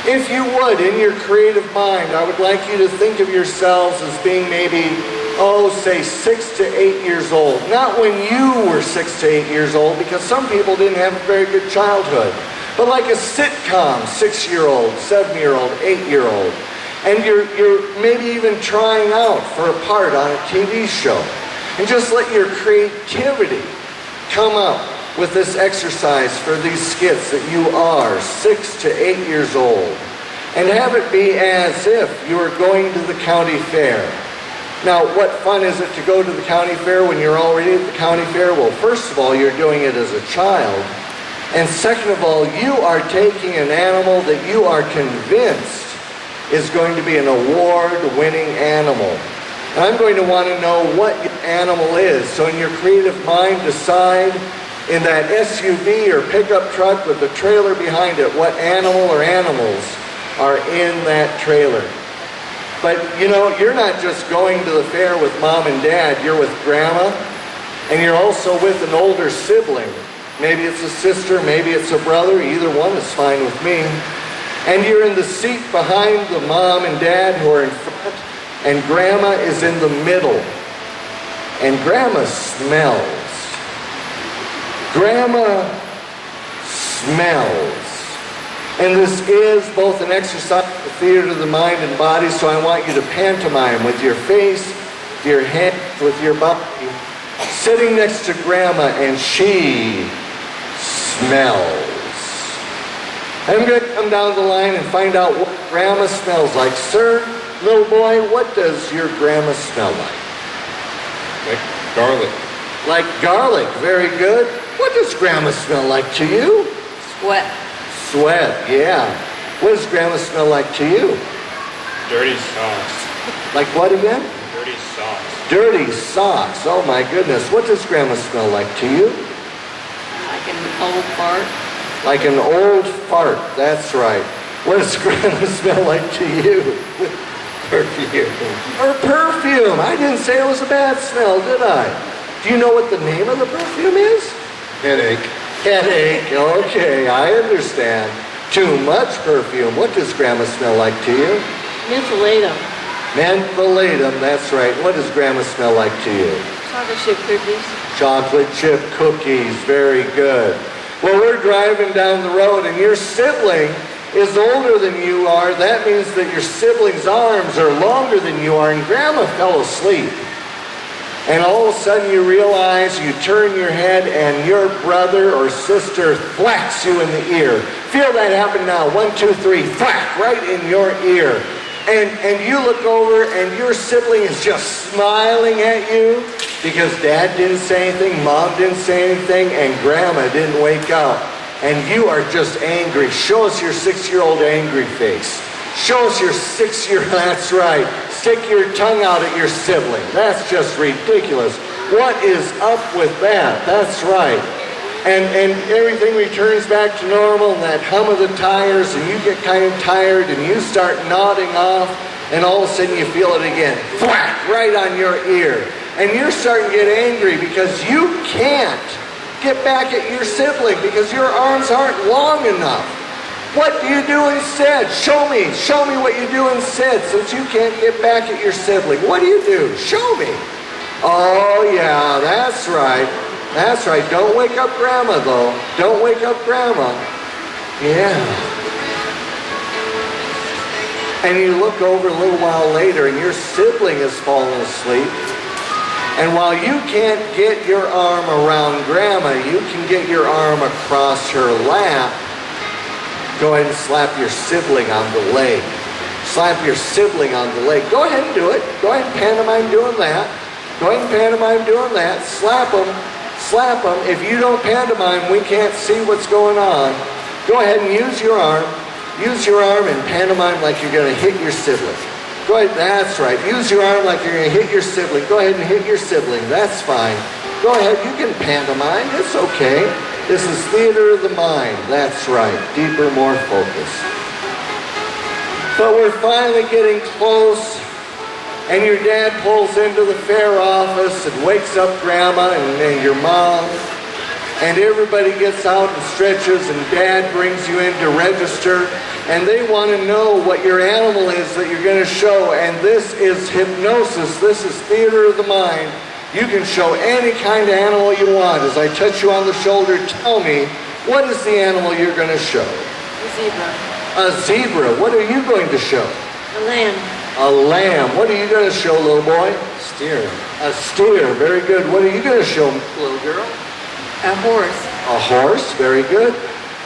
If you would, in your creative mind, I would like you to think of yourselves as being maybe, say 6 to 8 years old. Not when you were 6 to 8 years old, because some people didn't have a very good childhood. But like a sitcom, 6-year-old, 7-year-old, 8-year-old. And you're maybe even trying out for a part on a TV show. And just let your creativity come up with this exercise for these skits that you are 6 to 8 years old. And have it be as if you were going to the county fair. Now, what fun is it to go to the county fair when you're already at the county fair? Well, first of all, you're doing it as a child. And second of all, you are taking an animal that you are convinced is going to be an award-winning animal. And I'm going to want to know what your animal is. So in your creative mind, decide in that SUV or pickup truck with the trailer behind it, what animal or animals are in that trailer. But you know, you're not just going to the fair with mom and dad, you're with grandma, and you're also with an older sibling. Maybe it's a sister, maybe it's a brother, either one is fine with me. And you're in the seat behind the mom and dad who are in front, and grandma is in the middle. And grandma smells. Grandma smells. And this is both an exercise of the theater of the mind and body, so I want you to pantomime with your face, with your hands, with your body, sitting next to grandma, and she smells. I'm going to come down the line and find out what grandma smells like. Sir, little boy, what does your grandma smell like? Like garlic. Like garlic, very good. What does grandma smell like to you? Sweat. Sweat, yeah. What does grandma smell like to you? Dirty socks. Like what again? Dirty socks. Dirty socks, oh my goodness. What does grandma smell like to you? Like an old fart. Like an old fart, that's right. What does grandma smell like to you? Perfume. Her perfume. I didn't say it was a bad smell, did I? Do you know what the name of the perfume is? Headache. Headache. Okay, I understand. Too much perfume. What does grandma smell like to you? Mentholatum. Mentholatum, that's right. What does grandma smell like to you? Chocolate chip cookies. Chocolate chip cookies. Very good. Well, we're driving down the road and your sibling is older than you are. That means that your sibling's arms are longer than you are, and grandma fell asleep. And all of a sudden you realize, you turn your head and your brother or sister thwacks you in the ear. Feel that happen now. 1, 2, 3, thwack, right in your ear. And you look over and your sibling is just smiling at you because dad didn't say anything, mom didn't say anything, and grandma didn't wake up. And you are just angry. Show us your 6-year-old angry face. Show us your 6-year-old, that's right. Stick your tongue out at your sibling. That's just ridiculous. What is up with that? That's right. And everything returns back to normal, and that hum of the tires, and you get kind of tired, and you start nodding off, and all of a sudden you feel it again. Thwack! Right on your ear. And you're starting to get angry because you can't get back at your sibling because your arms aren't long enough. What do you do instead? Show me what you do instead, since you can't get back at your sibling. What do you do? Show me. Oh yeah, that's right. That's right. Don't wake up grandma though. Don't wake up grandma. Yeah. And you look over a little while later and your sibling has fallen asleep. And while you can't get your arm around grandma, you can get your arm across her lap. Go ahead and slap your sibling on the leg. Slap your sibling on the leg. Go ahead and do it. Go ahead and pantomime doing that. Go ahead and pantomime doing that. Slap them. Slap them. If you don't pantomime, we can't see what's going on. Go ahead and use your arm. Use your arm and pantomime like you're going to hit your sibling. Go ahead. That's right. Use your arm like you're going to hit your sibling. Go ahead and hit your sibling. That's fine. Go ahead. You can pantomime. It's okay. This is theater of the mind. That's right. Deeper, more focused. But we're finally getting close, and your dad pulls into the fair office and wakes up grandma and your mom, and everybody gets out and stretches, and dad brings you in to register, and they want to know what your animal is that you're going to show. And this is hypnosis. This is theater of the mind. You can show any kind of animal you want. As I touch you on the shoulder, tell me, what is the animal you're going to show? A zebra. A zebra. What are you going to show? A lamb. A lamb. What are you going to show, little boy? Steer. A steer. Very good. What are you going to show, little girl? A horse. A horse. Very good.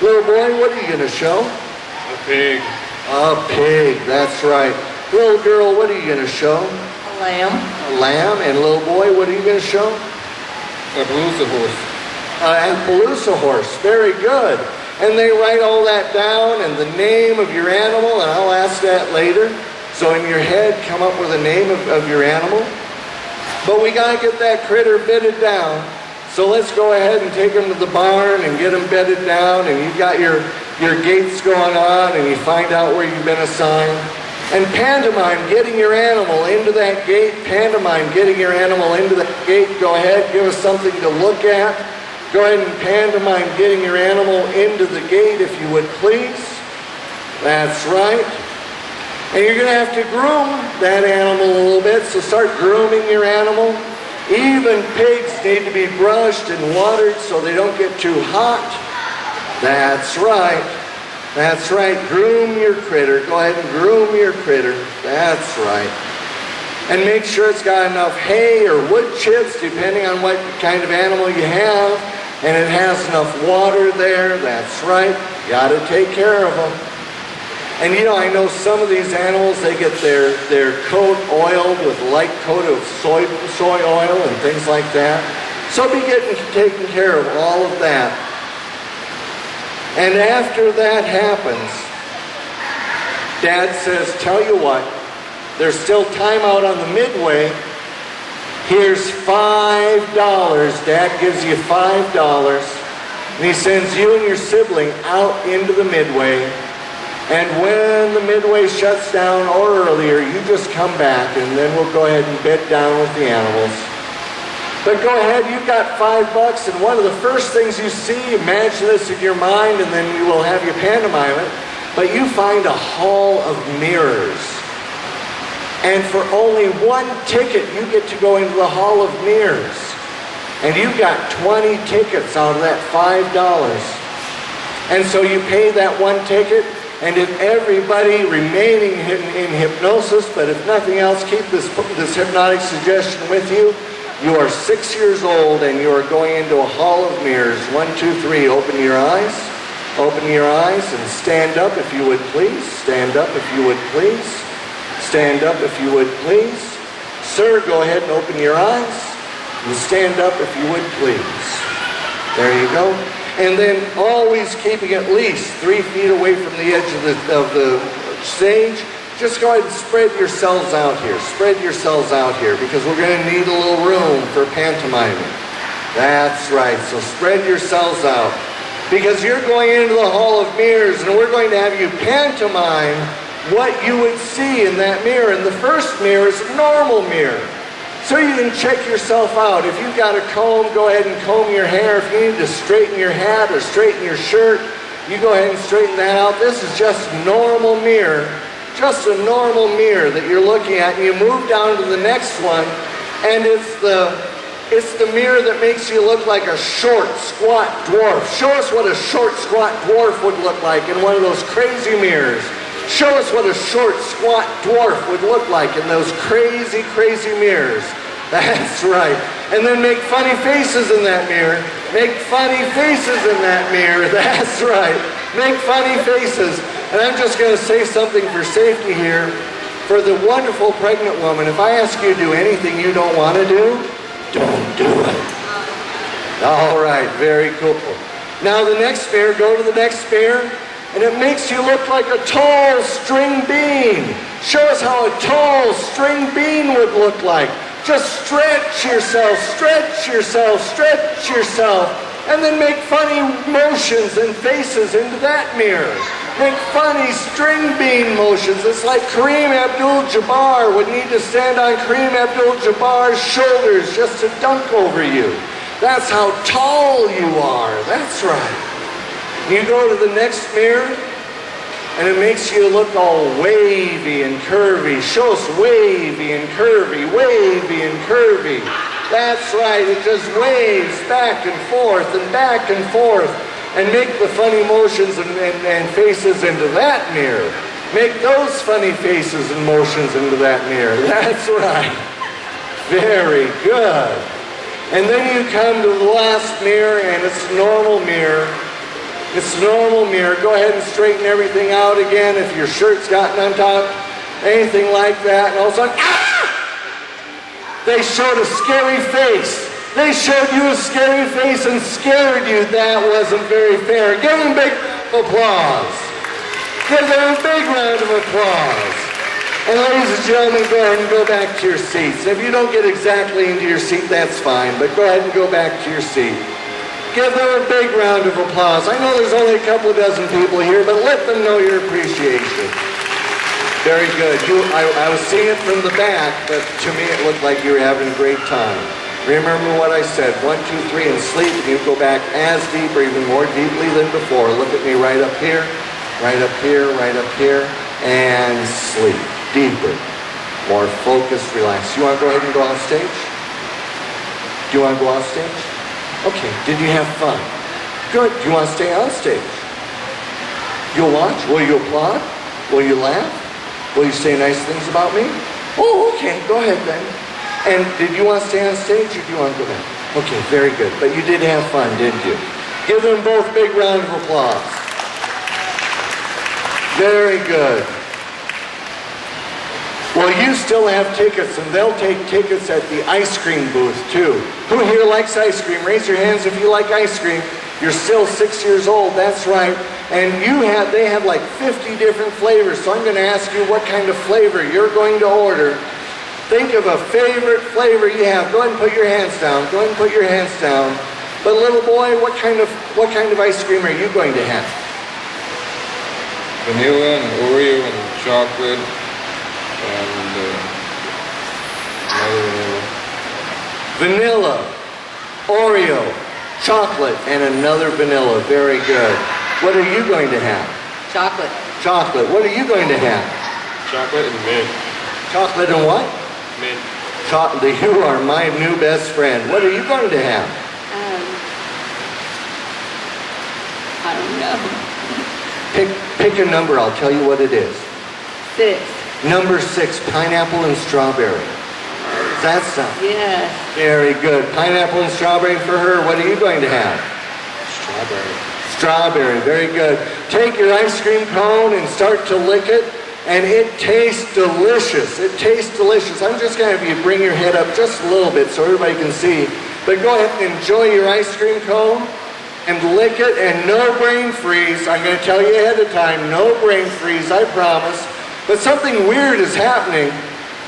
Little boy, what are you going to show? A pig. A pig. That's right. Little girl, what are you going to show? A lamb. A lamb. And little boy, what are you going to show? A Appaloosa horse. An Appaloosa horse. Very good. And they write all that down and the name of your animal, and I'll ask that later. So in your head, come up with a name of your animal. But we got to get that critter bedded down. So let's go ahead and take them to the barn and get them bedded down. And you've got your gates going on, and you find out where you've been assigned. And pantomime getting your animal into that gate. Pantomime getting your animal into that gate. Go ahead, give us something to look at. Go ahead and pantomime getting your animal into the gate, if you would please. That's right. And you're going to have to groom that animal a little bit, so start grooming your animal. Even pigs need to be brushed and watered so they don't get too hot. That's right. That's right. Groom your critter. Go ahead and groom your critter. That's right. And make sure it's got enough hay or wood chips, depending on what kind of animal you have. And it has enough water there. That's right. You got to take care of them. And you know, I know some of these animals, they get their coat oiled with a light coat of soy oil and things like that. So be taking care of all of that. And after that happens, Dad says, tell you what, there's still time out on the midway. Here's $5. Dad gives you $5. And he sends you and your sibling out into the midway. And when the midway shuts down or earlier, you just come back and then we'll go ahead and bed down with the animals. But go ahead, you've got $5, and one of the first things you see, imagine this in your mind, and then we will have you pantomime it, but you find a hall of mirrors. And for only one ticket, you get to go into the hall of mirrors. And you've got 20 tickets out of that $5. And so you pay that one ticket, and if everybody remaining in hypnosis, but if nothing else, keep this hypnotic suggestion with you. You are 6 years old and you are going into a hall of mirrors. 1, 2, 3, open your eyes. Open your eyes and stand up if you would please. Stand up if you would please. Stand up if you would please. Sir, go ahead and open your eyes. And stand up if you would please. There you go. And then always keeping at least 3 feet away from the edge of the stage. Just go ahead and spread yourselves out here. Spread yourselves out here because we're going to need a little room for pantomiming. That's right. So spread yourselves out because you're going into the hall of mirrors and we're going to have you pantomime what you would see in that mirror. And the first mirror is a normal mirror. So you can check yourself out. If you've got a comb, go ahead and comb your hair. If you need to straighten your hat or straighten your shirt, you go ahead and straighten that out. This is just a normal mirror. Just a normal mirror that you're looking at, and you move down to the next one, and it's the mirror that makes you look like a short, squat dwarf. Show us what a short, squat dwarf would look like in one of those crazy mirrors. Show us what a short, squat dwarf would look like in those crazy, crazy mirrors. That's right. And then make funny faces in that mirror. Make funny faces in that mirror. That's right. Make funny faces. And I'm just going to say something for safety here. For the wonderful pregnant woman, if I ask you to do anything you don't want to do, don't do it. All right, very cool. Now the next mirror, go to the next mirror, and it makes you look like a tall string bean. Show us how a tall string bean would look like. Just stretch yourself, stretch yourself, stretch yourself, and then make funny motions and faces into that mirror. Make funny string bean motions. It's like Kareem Abdul-Jabbar would need to stand on Kareem Abdul-Jabbar's shoulders just to dunk over you. That's how tall you are. That's right. You go to the next mirror, And it makes you look all wavy and curvy. Show us wavy and curvy, wavy and curvy. That's right, it just waves back and forth and back and forth. And make the funny motions and faces into that mirror. Make those funny faces and motions into that mirror. That's right. Very good. And then you come to the last mirror, and it's normal mirror. It's normal mirror. Go ahead and straighten everything out again if your shirt's gotten untucked, anything like that. And all of a sudden, they showed a scary face. They showed you a scary face and scared you. That wasn't very fair. Give them a big applause. Give them a big round of applause. And ladies and gentlemen, go ahead and go back to your seats. If you don't get exactly into your seat, that's fine, but go ahead and go back to your seat. Give them a big round of applause. I know there's only a couple of dozen people here, but let them know your appreciation. Very good. I was seeing it from the back, but to me it looked like you were having a great time. Remember what I said, 1, 2, 3, and sleep, and you go back as deep or even more deeply than before. Look at me right up here, right up here, right up here, and sleep. Deeper, more focused, relaxed. You want to go ahead and go off stage? Do you want to go off stage? Okay, did you have fun? Good, do you want to stay on stage? You'll watch? Will you applaud? Will you laugh? Will you say nice things about me? Oh, okay, go ahead then. And did you want to stay on stage or do you want to go back? Okay, very good. But you did have fun, didn't you? Give them both a big round of applause. Very good. Well, you still have tickets, and they'll take tickets at the ice cream booth, too. Who here likes ice cream? Raise your hands if you like ice cream. You're still 6 years old, that's right. And they have like 50 different flavors, so I'm going to ask you what kind of flavor you're going to order. Think of a favorite flavor you have. Go ahead and put your hands down. Go ahead and put your hands down. But little boy, what kind of ice cream are you going to have? Vanilla and Oreo and chocolate and another vanilla. Vanilla, Oreo, chocolate, and another vanilla. Very good. What are you going to have? Chocolate. Chocolate. What are you going to have? Chocolate and mint. Chocolate and what? Mint. Chocolate. You are my new best friend. What are you going to have? I don't know. Pick a number. I'll tell you what it is. 6. Number 6, pineapple and strawberry. Does that sound? Yes. Very good. Pineapple and strawberry for her. What are you going to have? Strawberry. Strawberry. Very good. Take your ice cream cone and start to lick it, and it tastes delicious. It tastes delicious. I'm just going to have you bring your head up just a little bit so everybody can see. But go ahead and enjoy your ice cream cone and lick it, and no brain freeze. I'm going to tell you ahead of time, no brain freeze, I promise. But something weird is happening.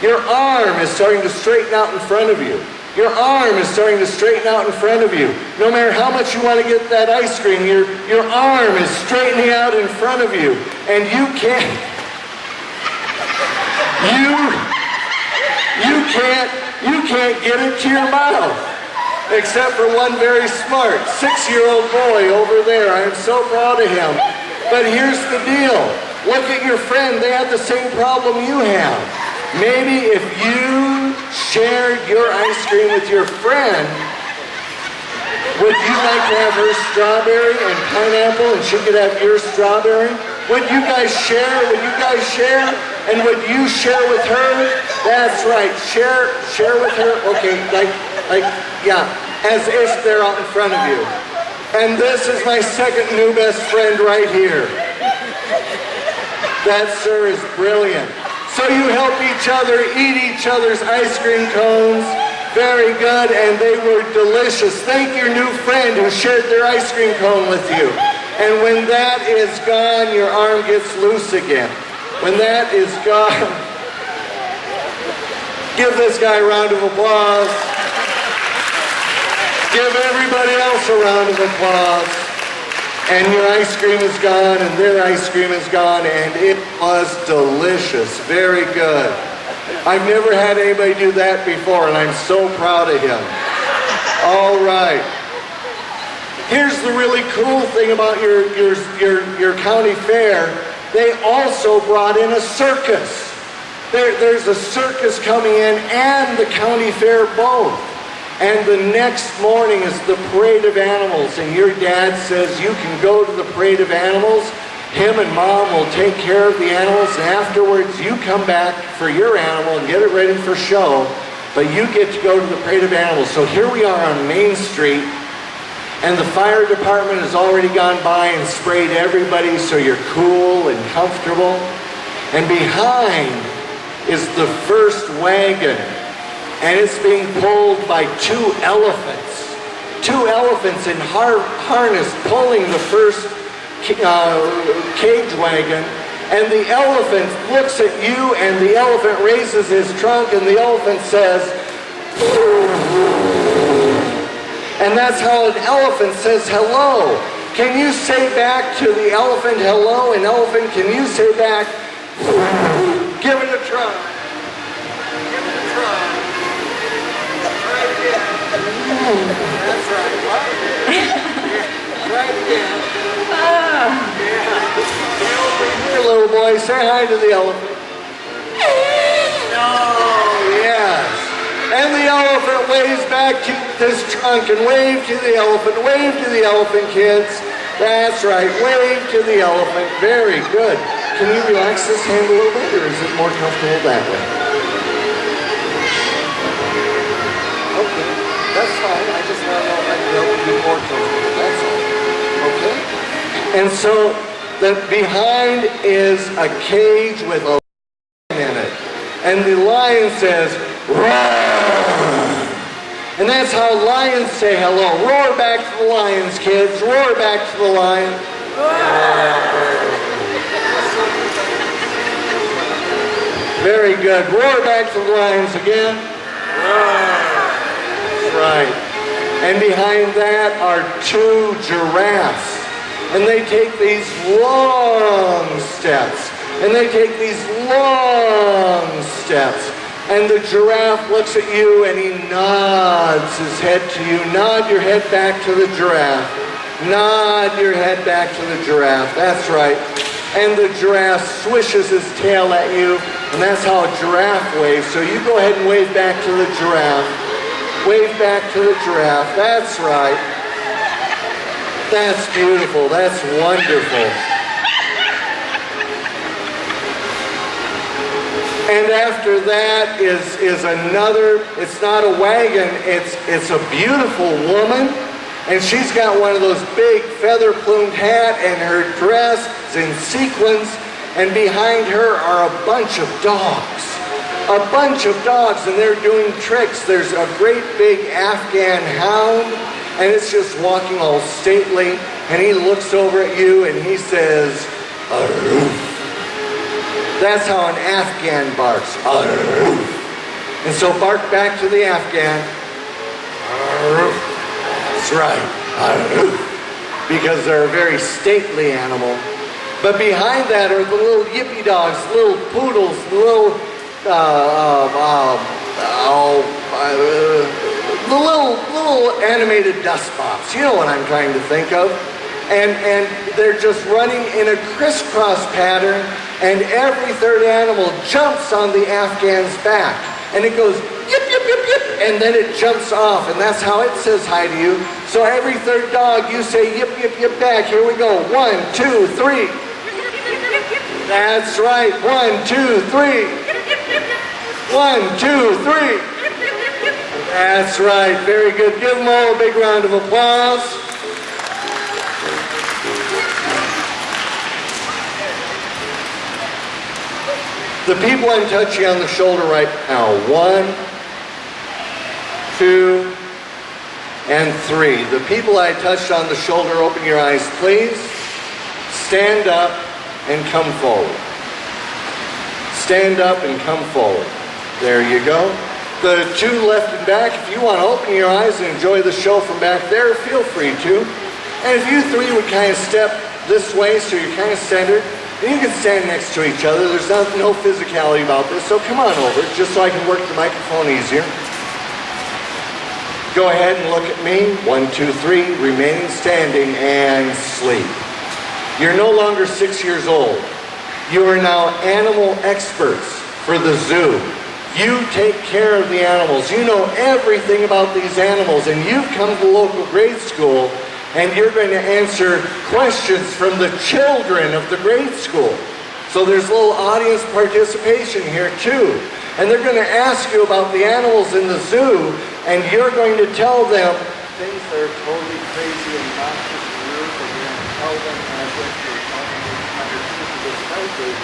Your arm is starting to straighten out in front of you. Your arm is starting to straighten out in front of you. No matter how much you want to get that ice cream, your arm is straightening out in front of you. And you can't get it to your mouth. Except for one very smart 6-year-old boy over there. I'm so proud of him. But here's the deal. Look at your friend. They have the same problem you have. Maybe if you shared your ice cream with your friend, would you like to have her strawberry and pineapple and she could have your strawberry? Would you guys share? Would you guys share? And would you share with her? That's right. Share with her. Okay, yeah, as if they're out in front of you. And this is my second new best friend right here. That, sir, is brilliant. So you help each other eat each other's ice cream cones. Very good, and they were delicious. Thank your new friend who shared their ice cream cone with you. And when that is gone, your arm gets loose again. When that is gone, give this guy a round of applause. Give everybody else a round of applause. And your ice cream is gone, and their ice cream is gone, and it was delicious. Very good. I've never had anybody do that before, and I'm so proud of him. All right. Here's the really cool thing about your county fair. they also brought in a circus. There's a circus coming in and the county fair both. And the next morning is the parade of animals, and your dad says you can go to the parade of animals. Him and Mom will take care of the animals, and afterwards you come back for your animal and get it ready for show, but you get to go to the parade of animals. So here we are on Main Street, and the fire department has already gone by and sprayed everybody so you're cool and comfortable. And behind is the first wagon, and it's being pulled by two elephants. Two elephants in harness pulling the first cage wagon, and the elephant looks at you, and the elephant raises his trunk, and the elephant says, and that's how an elephant says hello. Can you say back to the elephant hello? An elephant, can you say back, give it a try. Give it a try. Try it again. That's right. What? Try it again. Here, little boy, say hi to the elephant. Oh, yes. And the elephant waves back to this trunk, and wave to the elephant. Wave to the elephant, kids. That's right. Wave to the elephant. Very good. Can you relax this hand a little bit, or is it more comfortable that way? Okay. That's fine. I just want to know if I can help you be more comfortable. That's all. Okay? And so behind is a cage with a lion in it. And the lion says, roar! And that's how lions say hello. Roar back to the lions, kids. Roar back to the lion. Very good. Roar back to the lions again. That's right. And behind that are two giraffes. And they take these long steps. And they take these long steps. And the giraffe looks at you and he nods his head to you. Nod your head back to the giraffe. Nod your head back to the giraffe. That's right. And the giraffe swishes his tail at you. And that's how a giraffe waves. So you go ahead and wave back to the giraffe. Wave back to the giraffe. That's right. That's beautiful. That's wonderful. And after that is another, it's not a wagon, it's a beautiful woman. And she's got one of those big feather-plumed hat, and her dress is in sequins. And behind her are a bunch of dogs. A bunch of dogs, and they're doing tricks. There's a great big Afghan hound, and it's just walking all stately, and he looks over at you and he says, "Aroof." That's how an Afghan barks, "Aroof." And so bark back to the Afghan, "Aroof." That's right, "Aroof," because they're a very stately animal. But behind that are the little yippy dogs, little poodles, little, the little animated dust bops, you know what I'm trying to think of. And they're just running in a crisscross pattern, and every third animal jumps on the Afghan's back. And it goes yip, yip, yip, yip, and then it jumps off, and that's how it says hi to you. So every third dog, you say yip, yip, yip back. Here we go. 1, 2, 3. That's right. 1, 2, 3. 1, 2, 3. That's right. Very good. Give them all a big round of applause. The people I'm touching on the shoulder right now. 1, 2, and 3. The people I touched on the shoulder, open your eyes, please. Stand up and come forward. Stand up and come forward. There you go. The 2 left and back, if you want to open your eyes and enjoy the show from back there, feel free to. And if you 3 would kind of step this way so you're kind of centered, and you can stand next to each other. There's no physicality about this, so come on over, just so I can work the microphone easier. Go ahead and look at me. 1, 2, 3, remaining standing, and sleep. You're no longer 6 years old. You are now animal experts for the zoo. You take care of the animals. You know everything about these animals, and you've come to the local grade school, and you're going to answer questions from the children of the grade school. So there's a little audience participation here too. And they're going to ask you about the animals in the zoo, and you're going to tell them things that are totally crazy and not just weird, but you're going to tell them as if you're telling them under this method.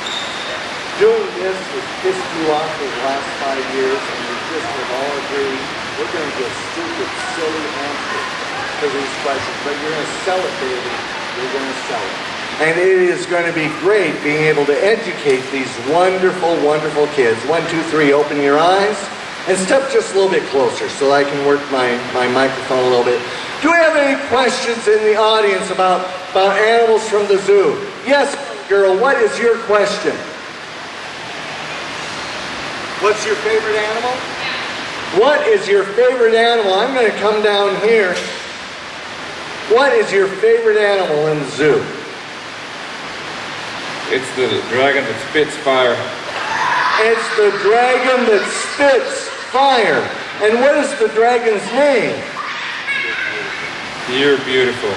Doing this has pissed you off for the last 5 years, and we just have all agreed we're going to get stupid, silly answers to these questions. But you're going to sell it, baby. You're going to sell it. And it is going to be great being able to educate these wonderful, wonderful kids. 1, 2, 3, open your eyes. And step just a little bit closer so I can work my microphone a little bit. Do we have any questions in the audience about animals from the zoo? Yes, girl, what is your question? What's your favorite animal? What is your favorite animal? I'm going to come down here. What is your favorite animal in the zoo? It's the dragon that spits fire. It's the dragon that spits fire. And what is the dragon's name? You're beautiful.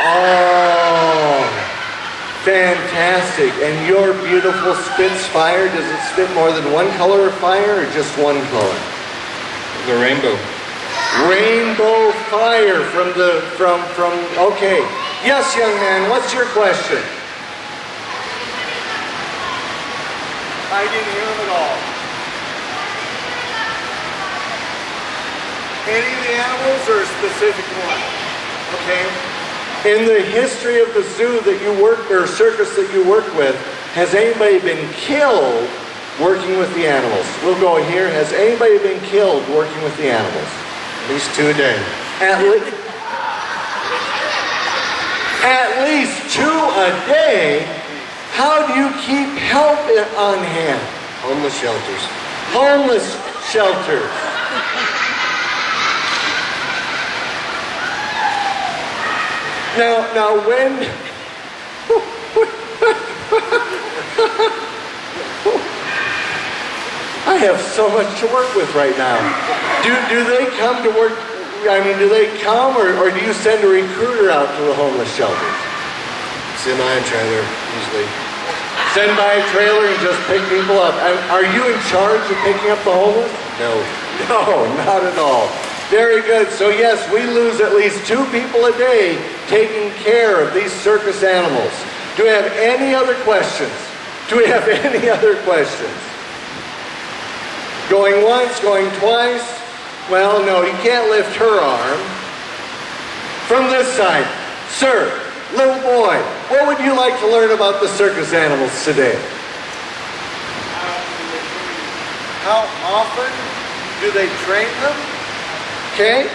Oh, fantastic. And your beautiful spits fire. Does it spit more than one color of fire or just one color? The rainbow. Rainbow fire from okay. Yes, young man, what's your question? I didn't hear him at all. Any of the animals or a specific one? Okay. In the history of the zoo that you work, or circus that you work with, has anybody been killed working with the animals? We'll go here. Has anybody been killed working with the animals? At least 2 a day. At least 2 a day? How do you keep help on hand? Homeless shelters. Homeless shelters. Now when I have so much to work with right now. Do they come to work? I mean, do they come or do you send a recruiter out to the homeless shelters? Semi and trailer, usually. Send by a trailer and just pick people up. Are you in charge of picking up the homeless? No. No, not at all. Very good. So yes, we lose at least 2 people a day taking care of these circus animals. Do we have any other questions? Do we have any other questions? Going once, going twice? Well, no, you can't lift her arm. From this side, sir, little boy, what would you like to learn about the circus animals today? How often do they train them? Okay,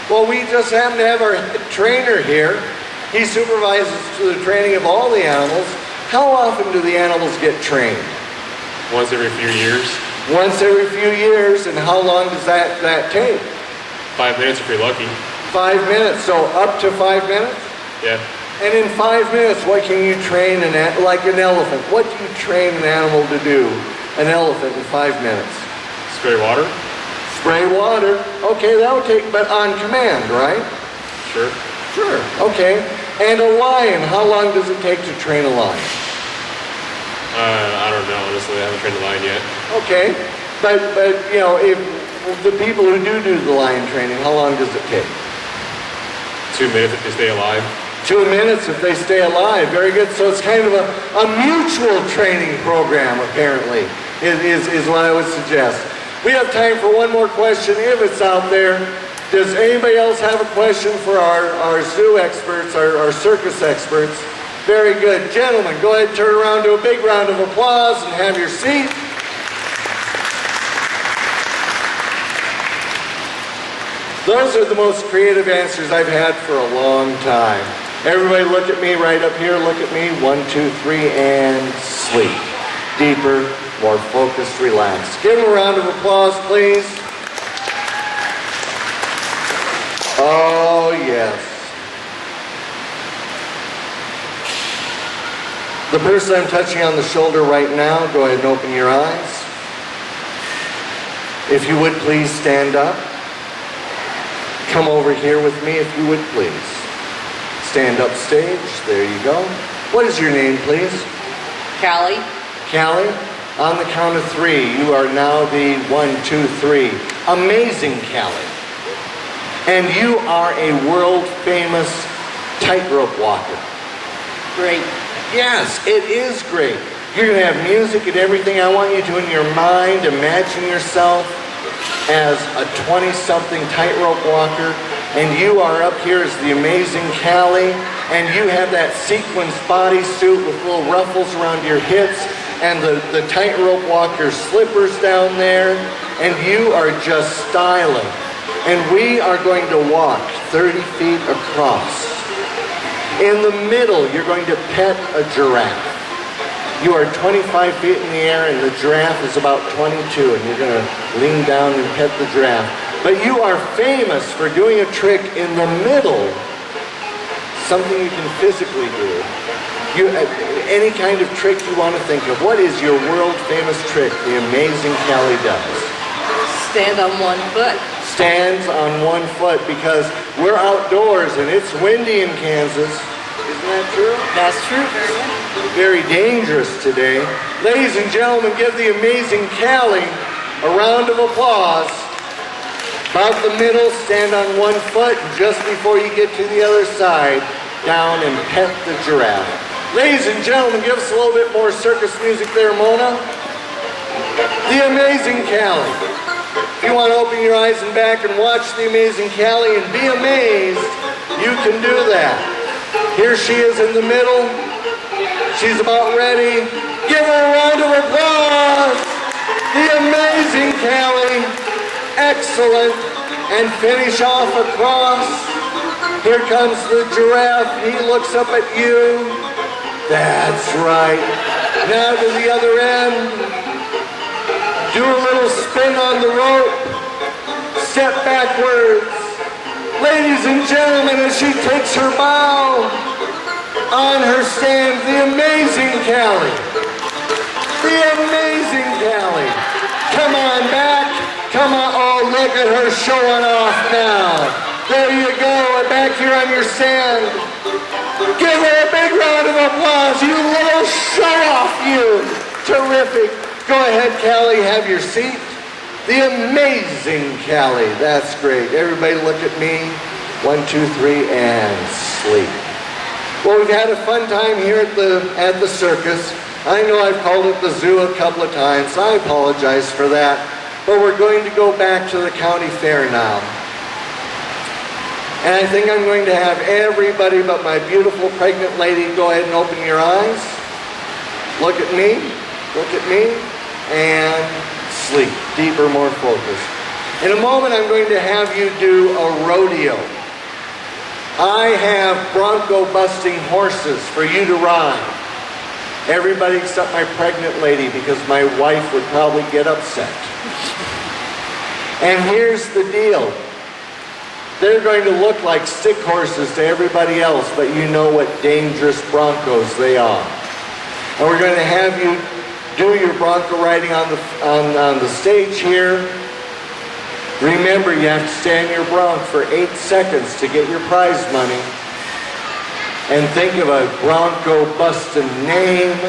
well, we just happen to have our head trainer here. He supervises the training of all the animals. How often do the animals get trained? Once every few years. Once every few years, and how long does that take? 5 minutes if you're lucky. 5 minutes, so up to 5 minutes? Yeah. And in 5 minutes, what can you train like an elephant? What do you train an animal to do? An elephant in 5 minutes? Spray water? Spray water. Okay, that would take, but on command, right? Sure. Sure, okay. And a lion, how long does it take to train a lion? I don't know, honestly. I haven't trained a lion yet. Okay, but you know, if the people who do the lion training, how long does it take? 2 minutes if they stay alive. 2 minutes if they stay alive. Very good. So it's kind of a mutual training program, apparently, is what I would suggest. We have time for one more question, if it's out there. Does anybody else have a question for our zoo experts, our circus experts? Very good. Gentlemen, go ahead and turn around to a big round of applause and have your seat. Those are the most creative answers I've had for a long time. Everybody look at me right up here. Look at me. 1, 2, 3, and sleep. Deeper, more focused, relaxed. Give them a round of applause, please. Oh, yes. The person I'm touching on the shoulder right now, go ahead and open your eyes. If you would please stand up. Come over here with me if you would please. Stand up stage, there you go. What is your name, please? Callie. Callie, on the count of 3, you are now the 1, 2, 3 amazing Callie. And you are a world famous tightrope walker. Great. Yes, it is great. You're going to have music and everything. I want you to, in your mind, imagine yourself as a 20-something tightrope walker, and you are up here as the amazing Callie, and you have that sequins bodysuit with little ruffles around your hips, and the tightrope walker slippers down there, and you are just styling. And we are going to walk 30 feet across. In the middle, you're going to pet a giraffe. You are 25 feet in the air and the giraffe is about 22, and you're going to lean down and pet the giraffe. But you are famous for doing a trick in the middle, something you can physically do. Any kind of trick you want to think of. What is your world famous trick the amazing Callie does? Stand on one foot. Stands on one foot, because we're outdoors and it's windy in Kansas. Isn't that true? That's true. Very dangerous today. Ladies and gentlemen, give the amazing Callie a round of applause. About the middle, stand on one foot, and just before you get to the other side, down and pet the giraffe. Ladies and gentlemen, give us a little bit more circus music there, Mona. The amazing Callie. If you want to open your eyes and back and watch the amazing Callie and be amazed, you can do that. Here she is in the middle. She's about ready. Give her a round of applause. The amazing Callie. Excellent. And finish off across. Here comes the giraffe. He looks up at you. That's right. Now to the other end. Do a little spin on the rope. Step backwards. Ladies and gentlemen, as she takes her bow, on her stands the amazing Callie. The amazing Callie. Come on back. Come on. Oh, look at her showing off now. There you go. Back here on your stand. Give her a big round of applause. You little show-off, you. Terrific. Go ahead, Callie. Have your seat. The amazing Callie. That's great. Everybody look at me. 1, 2, 3, and sleep. Well, we've had a fun time here at the circus. I know I've called it the zoo a couple of times. So I apologize for that. But we're going to go back to the county fair now. And I think I'm going to have everybody but my beautiful pregnant lady go ahead and open your eyes. Look at me. Look at me. And sleep. Deeper, more focused. In a moment, I'm going to have you do a rodeo. I have Bronco busting horses for you to ride. Everybody except my pregnant lady, because my wife would probably get upset. And here's the deal. They're going to look like stick horses to everybody else, but you know what dangerous Broncos they are. And we're going to have you do your Bronco riding on the stage here. Remember, you have to stay on your bronc for 8 seconds to get your prize money. And think of a Bronco busting name.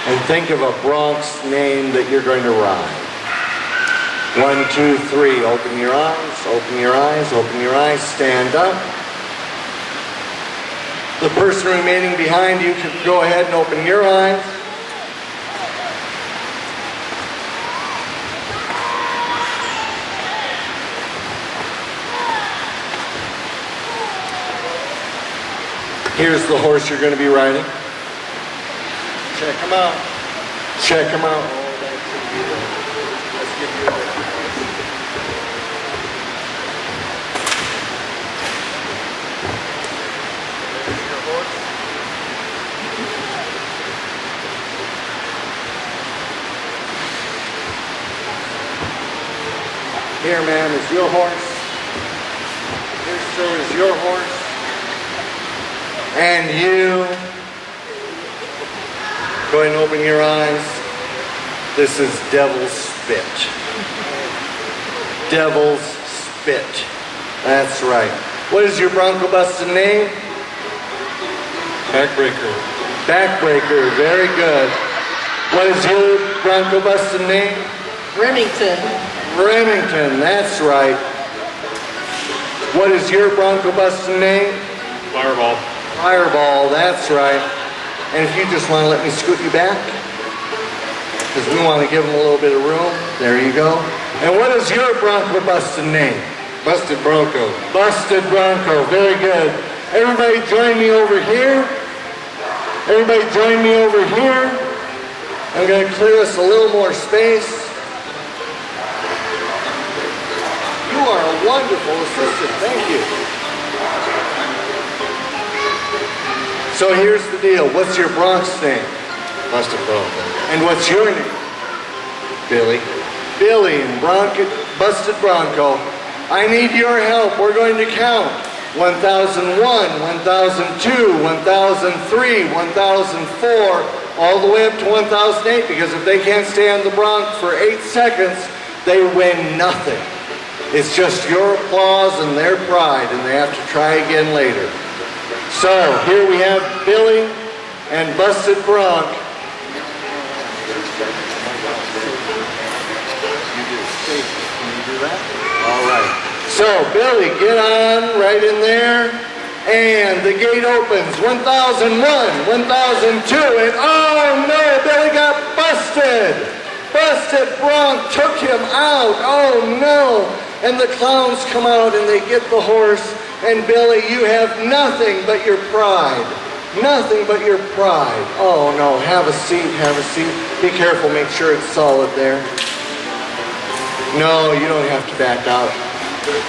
And think of a Bronx name that you're going to ride. 1, 2, 3. Open your eyes, open your eyes, open your eyes. Stand up. The person remaining behind you can go ahead and open your eyes. Here's the horse you're going to be riding. Check him out. Check him out. Let's give you a bit. There's your horse. Here, ma'am, is your horse. Here, sir, is your horse. And you, Go ahead and open your eyes. This is devil's spit. Devil's spit. That's right. What is your Bronco busting name? Backbreaker. Backbreaker. Very good. What is your Bronco busting name? Remington. Remington. That's right. What is your Bronco busting name? Fireball. Fireball. That's right. And if you just want to let me scoot you back, because we want to give them a little bit of room. There you go. And what is your Bronco busting name? Busted Bronco. Busted Bronco. Very good. Everybody join me over here. Everybody join me over here. I'm going to clear us a little more space. You are a wonderful assistant. Thank you. So here's the deal. What's your Bronx name? Busted Bronco. And what's your name? Billy. Billy and Busted Bronco. I need your help. We're going to count. 1001, 1002, 1003, 1004, all the way up to 1008, because if they can't stay on the Bronx for 8 seconds, they win nothing. It's just your applause and their pride, and they have to try again later. So here we have Billy and Busted Bronc. All right. So Billy, get on right in there, and the gate opens. 1001, 1002, and oh no, Billy got busted. Busted Bronc took him out. Oh no. And the clowns come out and they get the horse. And Billy, you have nothing but your pride. Nothing but your pride. Oh no, have a seat, have a seat. Be careful, make sure it's solid there. No, you don't have to back out.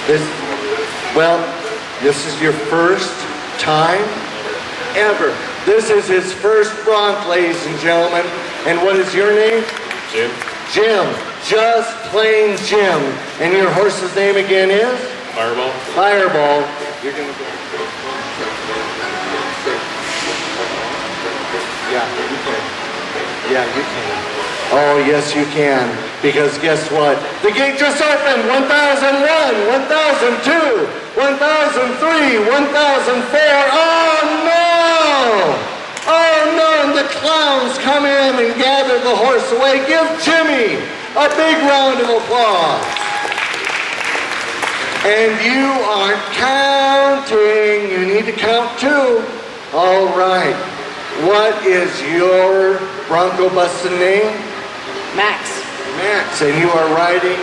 This is your first time ever. This is his first Bronc, ladies and gentlemen. And what is your name? Jim. Jim. Just plain Jim. And your horse's name again is? Fireball. Fireball. You're gonna go. Yeah, you can. Yeah, you can. Oh, yes, you can. Because guess what? The gate just opened. 1001, 1002, 1003, 1004. Oh, no! Oh, no! And the clowns come in and gather the horse away. Give Jimmy a big round of applause. And you aren't counting. You need to count too. All right. What is your Bronco busting name? Max. Max. And you are riding?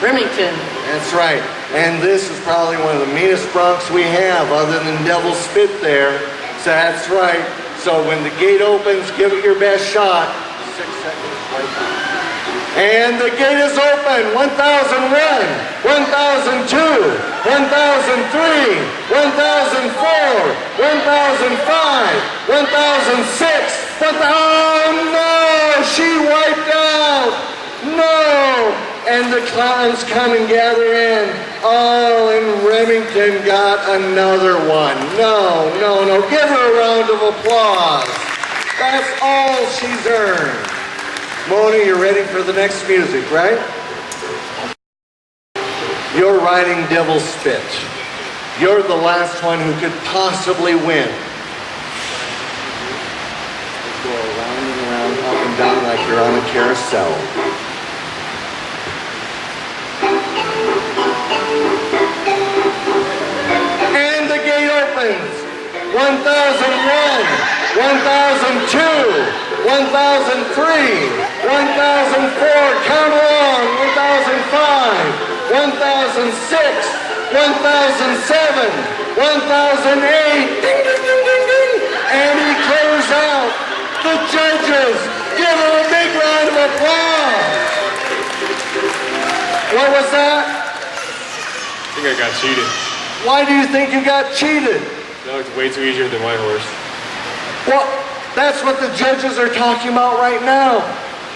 Remington. That's right. And this is probably one of the meanest Broncs we have, other than Devil's Spit there. So that's right. So when the gate opens, give it your best shot. 6 seconds right now. And the gate is open. 1001, 1002, 1003, 1004, 1005, 1006. Oh no! She wiped out. No! And the clowns come and gather in. Oh, and Remington got another one. No, no, no. Give her a round of applause. That's all she's earned. Mona, you're ready for the next music, right? You're riding Devil's Spit. You're the last one who could possibly win. Let's go around and around, up and down like you're on a carousel. And the gate opens. 1001, 1002, 1003, 1004, count along, 1005, 1006, 1007, 1008, ding, ding, ding, ding, ding, and he clears out. The judges, give him a big round of applause. What was that? I think I got cheated. Why do you think you got cheated? That looked way too easier than my horse. Well, that's what the judges are talking about right now.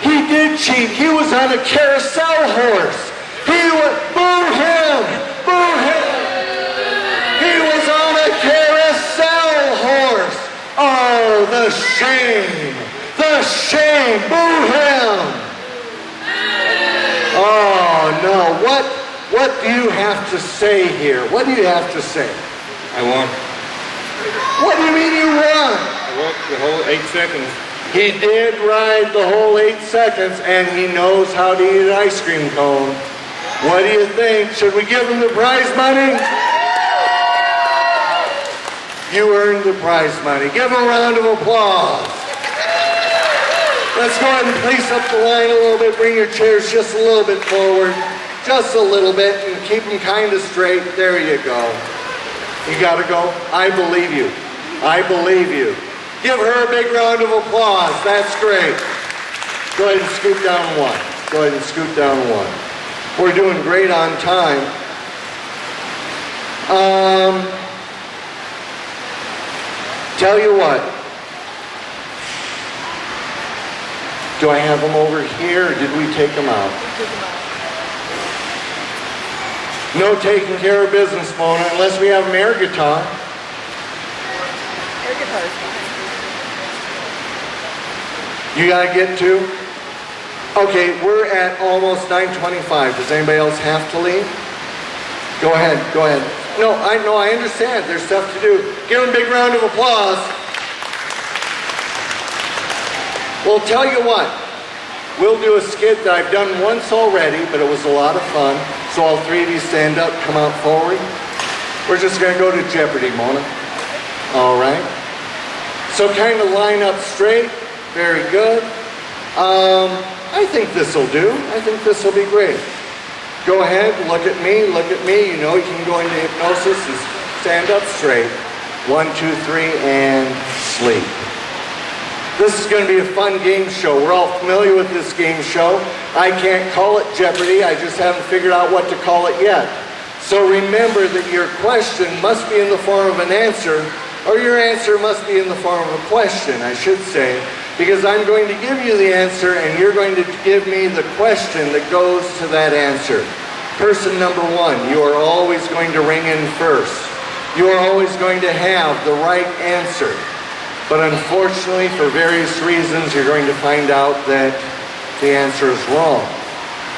He did cheat. He was on a carousel horse. He was, boo him, boo him. He was on a carousel horse. Oh, the shame. The shame. Boo him. Oh no. What do you have to say here? What do you have to say? I won. What do you mean you won? I walked the whole 8 seconds. He did ride the whole 8 seconds, and he knows how to eat an ice cream cone. What do you think? Should we give him the prize money? You earned the prize money. Give him a round of applause. Let's go ahead and place up the line a little bit. Bring your chairs just a little bit forward. Just a little bit, and keep them kind of straight. There you go. You gotta go. I believe you. I believe you. Give her a big round of applause. That's great. Go ahead and scoot down one. Go ahead and scoot down one. We're doing great on time. Tell you what. Do I have them over here, or did we take them out? No taking care of business, Mona, unless we have an air guitar. Air guitar is fine. You gotta get to? Okay, we're at almost 9:25. Does anybody else have to leave? Go ahead, go ahead. No, I understand. There's stuff to do. Give them a big round of applause. Well, tell you what. We'll do a skit that I've done once already, but it was a lot of fun. So all three of you stand up, come out forward. We're just gonna go to Jeopardy, Mona. All right. So kind of line up straight. Very good. I think this'll do. I think this'll be great. Go ahead, look at me, look at me. You know you can go into hypnosis and stand up straight. 1, 2, 3, and sleep. This is going to be a fun game show. We're all familiar with this game show. I can't call it Jeopardy. I just haven't figured out what to call it yet. So remember that your question must be in the form of an answer, or your answer must be in the form of a question, I should say, because I'm going to give you the answer and you're going to give me the question that goes to that answer. Person number one, you are always going to ring in first. You are always going to have the right answer. But unfortunately, for various reasons, you're going to find out that the answer is wrong.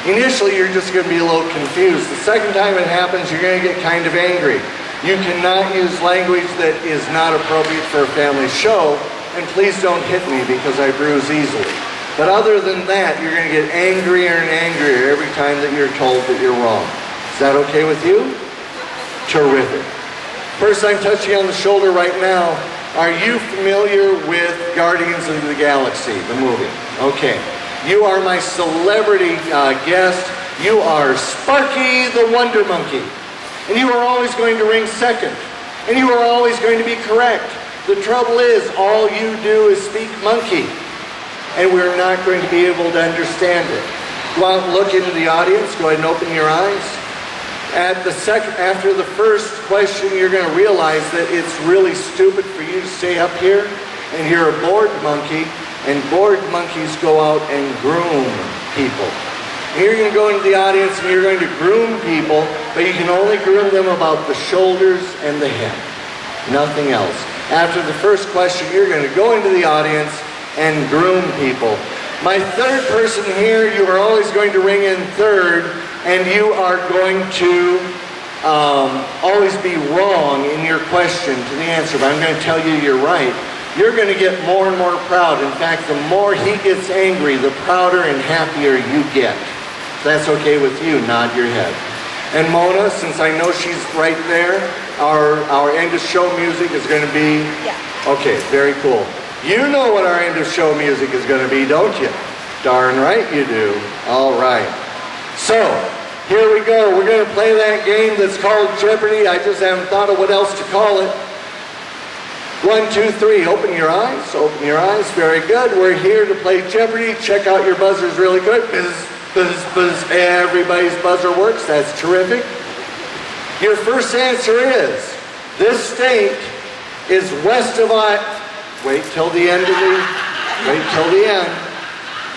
Initially, you're just going to be a little confused. The second time it happens, you're going to get kind of angry. You cannot use language that is not appropriate for a family show, and please don't hit me because I bruise easily. But other than that, you're going to get angrier and angrier every time that you're told that you're wrong. Is that okay with you? Terrific. Person I'm touching on the shoulder right now, are you familiar with Guardians of the Galaxy, the movie? Okay. You are my celebrity guest. You are Sparky the Wonder Monkey. And you are always going to ring second. And you are always going to be correct. The trouble is, all you do is speak monkey. And we're not going to be able to understand it. Go out and look into the audience. Go ahead and open your eyes. After the first question, you're going to realize that it's really stupid for you to stay up here. And you're a bored monkey. And bored monkeys go out and groom people. You're going to go into the audience and you're going to groom people, but you can only groom them about the shoulders and the head. Nothing else. After the first question, you're going to go into the audience and groom people. My third person here, you are always going to ring in third, and you are going to always be wrong in your question to the answer, but I'm going to tell you you're right. You're going to get more and more proud. In fact, the more he gets angry, the prouder and happier you get. If that's okay with you, nod your head. And Mona, since I know she's right there, our end of show music is going to be... Yeah. Okay, very cool. You know what our end of show music is going to be, don't you? Darn right you do. All right. So, here we go. We're going to play that game that's called Jeopardy. I just haven't thought of what else to call it. 1, 2, 3. Open your eyes. Open your eyes. Very good. We're here to play Jeopardy. Check out your buzzers really good. Buzz, buzz, buzz. Everybody's buzzer works. That's terrific. Your first answer is, this state is west of Iowa. Wait till the end of wait till the end.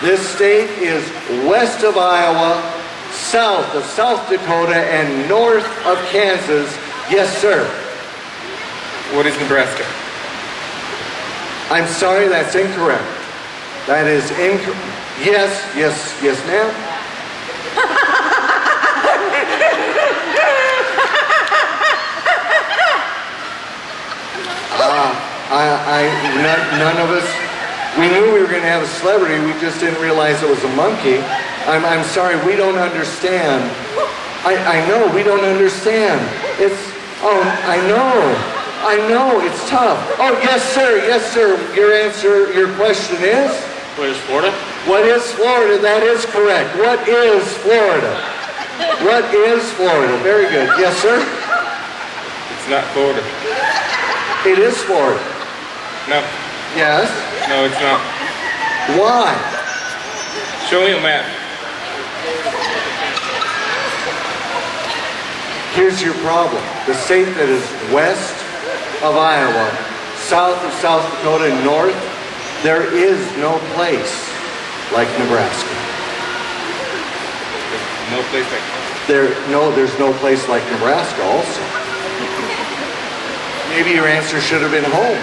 This state is west of Iowa, south of South Dakota, and north of Kansas. Yes, sir. What is Nebraska? I'm sorry, that's incorrect. That is incorrect. Yes, ma'am. None of us, we knew we were going to have a celebrity, we just didn't realize it was a monkey. I'm sorry, we don't understand. I know, we don't understand. I know, it's tough. Oh, yes, sir. Your question is? What is Florida? What is Florida? That is correct. What is Florida? What is Florida? Very good. Yes, sir? It's not Florida. It is Florida. No. Yes? No, it's not. Why? Show me a map. Here's your problem. The state that is west of Iowa, south of South Dakota, and north, there is no place like Nebraska. No place like There's no place like Nebraska also. Maybe your answer should have been home.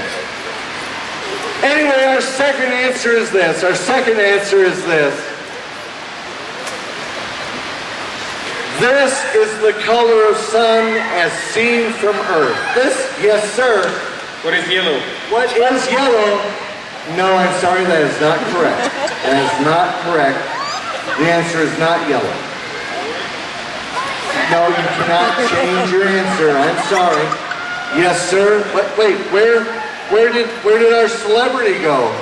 Anyway, our second answer is this. This is the color of sun as seen from Earth. This, yes, sir. What is yellow? What is yellow? No, I'm sorry, that is not correct. That is not correct. The answer is not yellow. No, you cannot change your answer. I'm sorry. Yes, sir. Wait, where did our celebrity go?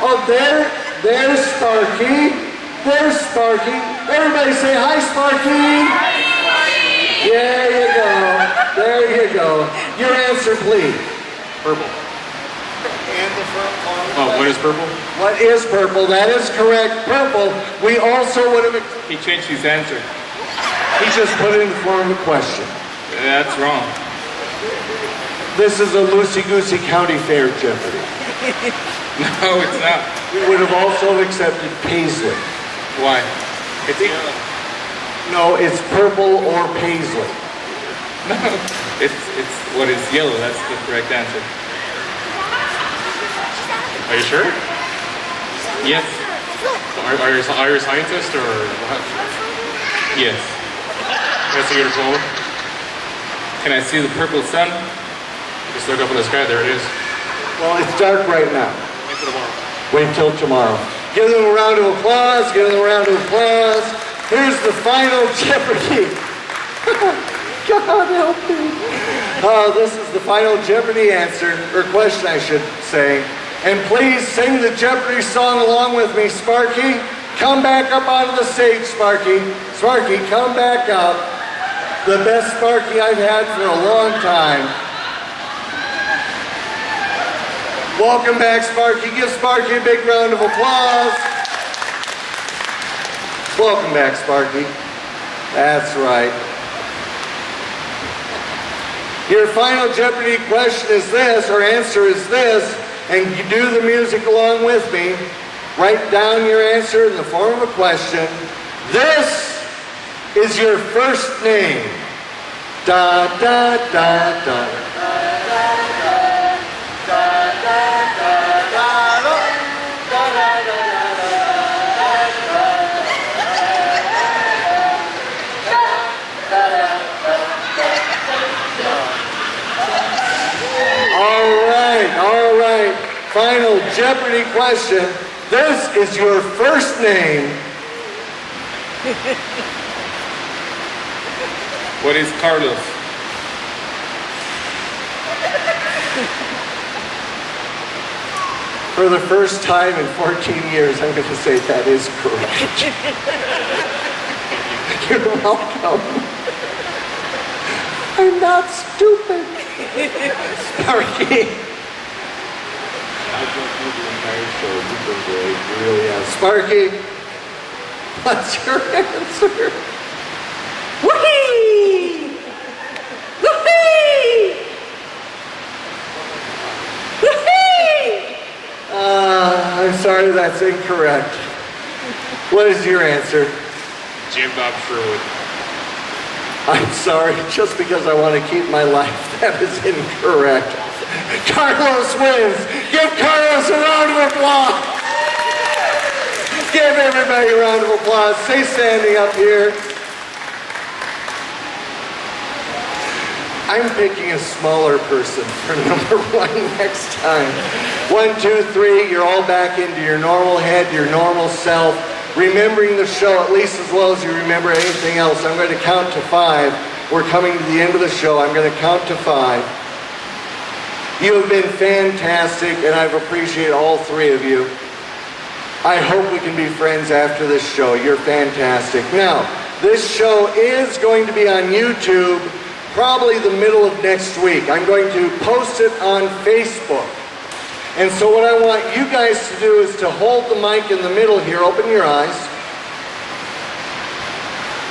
Oh, there's Sparky. There's Sparky. Everybody say hi, Sparky. There you go. Your answer, please. Purple. Oh, what is purple? What is purple? That is correct. Purple. We also would have... He changed his answer. He just put it in the form of a question. That's wrong. This is a loosey-goosey county fair Jeopardy. No, it's not. We would have also accepted Paisley. Why? It's yellow. No, it's purple or Paisley. No, it's what is yellow. That's the correct answer. Are you sure? Yes. Are you a scientist or what? Yes. Can I see your diploma? Can I see the purple sun? Just look up in the sky. There it is. Well, it's dark right now. Wait till tomorrow. Wait till tomorrow. Give them a round of applause. Here's the final Jeopardy. God help me. This is the final Jeopardy answer, or question I should say. And please sing the Jeopardy song along with me. Sparky, come back up onto the stage, Sparky. Sparky, come back up. The best Sparky I've had for a long time. Welcome back, Sparky. Give Sparky a big round of applause. Welcome back, Sparky. That's right. Your final Jeopardy question is this, or answer is this, and you do the music along with me. Write down your answer in the form of a question. This is your first name. Da da da da. All right. Final Jeopardy question. This is your first name. What is Carlos? For the first time in 14 years, I'm going to say that is correct. You're welcome. I'm not stupid. Sparky. I don't do the entire show. You've been great. You really have. Sparky, what's your answer? Whee! Whee! Whee! I'm sorry, that's incorrect. What is your answer? Jim Bob Sherwood. I'm sorry, just because I want to keep my life, that is incorrect. Carlos wins. Give Carlos a round of applause. Give everybody a round of applause. Stay standing up here. I'm picking a smaller person for number one next time. 1, 2, 3, you're all back into your normal head, your normal self, remembering the show at least as well as you remember anything else. I'm going to count to 5. We're coming to the end of the show. I'm going to count to 5. You have been fantastic, and I've appreciated all 3 of you. I hope we can be friends after this show. You're fantastic. Now, this show is going to be on YouTube probably the middle of next week. I'm going to post it on Facebook. And so what I want you guys to do is to hold the mic in the middle here. Open your eyes.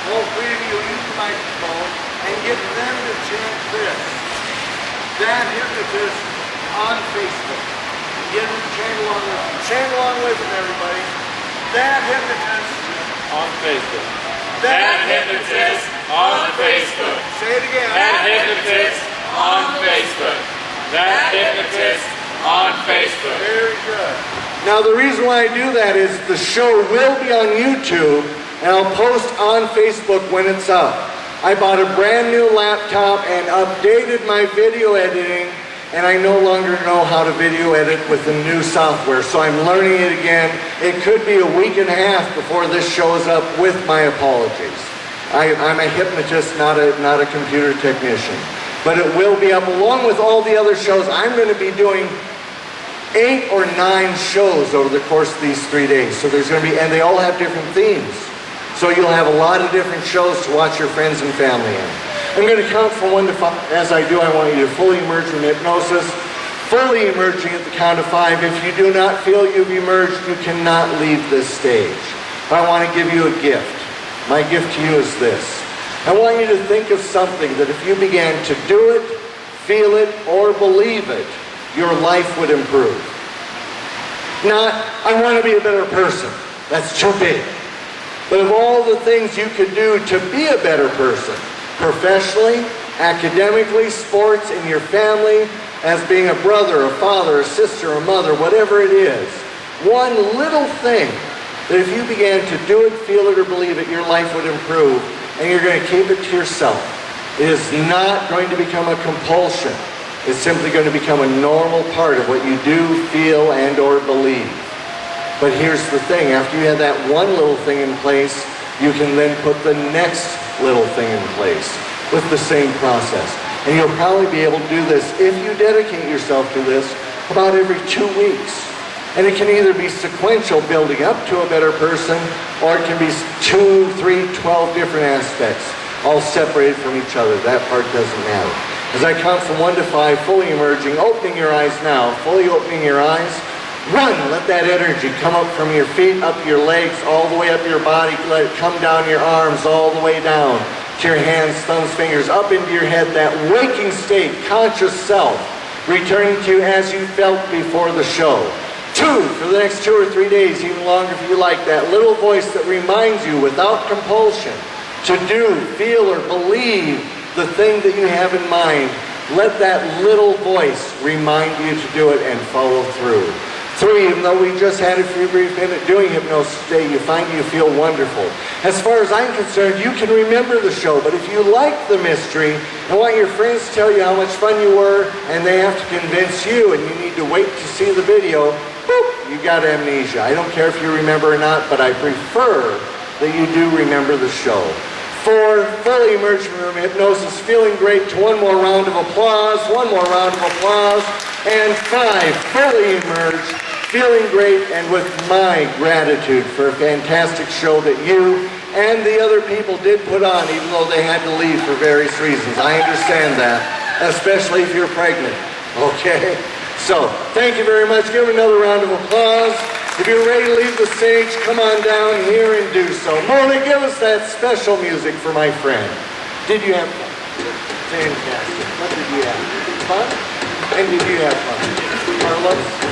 All 3 of you use the microphone and get them to chant this. That hypnotist on Facebook. Get them to chant along with them. Chant along with them, everybody. That hypnotist On Facebook. That hypnotist on Facebook. Say it again. That hypnotist on Facebook. That hypnotist on Facebook. Very good. Now the reason why I do that is the show will be on YouTube and I'll post on Facebook when it's up. I bought a brand new laptop and updated my video editing, and I no longer know how to video edit with the new software, so I'm learning it again. It could be a week and a half before this shows up, with my apologies. I'm a hypnotist, not a computer technician. But it will be up along with all the other shows. I'm going to be doing 8 or 9 shows over the course of these 3 days. So there's going to be, and they all have different themes. So you'll have a lot of different shows to watch your friends and family in. I'm going to count from 1 to 5. As I do, I want you to fully emerge from hypnosis. Fully emerging at the count of 5. If you do not feel you've emerged, you cannot leave this stage. I want to give you a gift. My gift to you is this. I want you to think of something that if you began to do it, feel it, or believe it, your life would improve. Not, I want to be a better person. That's too big. But of all the things you could do to be a better person, professionally, academically, sports, in your family, as being a brother, a father, a sister, a mother, whatever it is, one little thing that if you began to do it, feel it, or believe it, your life would improve, and you're going to keep it to yourself. It is not going to become a compulsion. It's simply going to become a normal part of what you do, feel, and or believe. But here's the thing, after you have that one little thing in place, you can then put the next little thing in place with the same process. And you'll probably be able to do this, if you dedicate yourself to this, about every 2 weeks. And it can either be sequential, building up to a better person, or it can be 2, 3, 12 different aspects, all separated from each other. That part doesn't matter. As I count from 1 to 5, fully emerging, opening your eyes now, fully opening your eyes. 1, let that energy come up from your feet, up your legs, all the way up your body. Let it come down your arms, all the way down to your hands, thumbs, fingers, up into your head. That waking state, conscious self, returning to you as you felt before the show. 2, for the next 2 or 3 days, even longer if you like, that little voice that reminds you without compulsion to do, feel, or believe the thing that you have in mind. Let that little voice remind you to do it and follow through. 3, even though we just had a few brief minutes doing hypnosis today, you find you feel wonderful. As far as I'm concerned, you can remember the show, but if you like the mystery and want your friends to tell you how much fun you were, and they have to convince you and you need to wait to see the video, boop, you got amnesia. I don't care if you remember or not, but I prefer that you do remember the show. 4, fully emerged from hypnosis, feeling great, to 1 more round of applause, 1 more round of applause, and 5, fully emerged, feeling great, and with my gratitude for a fantastic show that you and the other people did put on, even though they had to leave for various reasons. I understand that, especially if you're pregnant, okay? So, thank you very much. Give them another round of applause. If you're ready to leave the stage, come on down here and do so. Mona, give us that special music for my friend. Did you have fun? Fantastic. What did you have? Fun? And did you have fun? Carlos?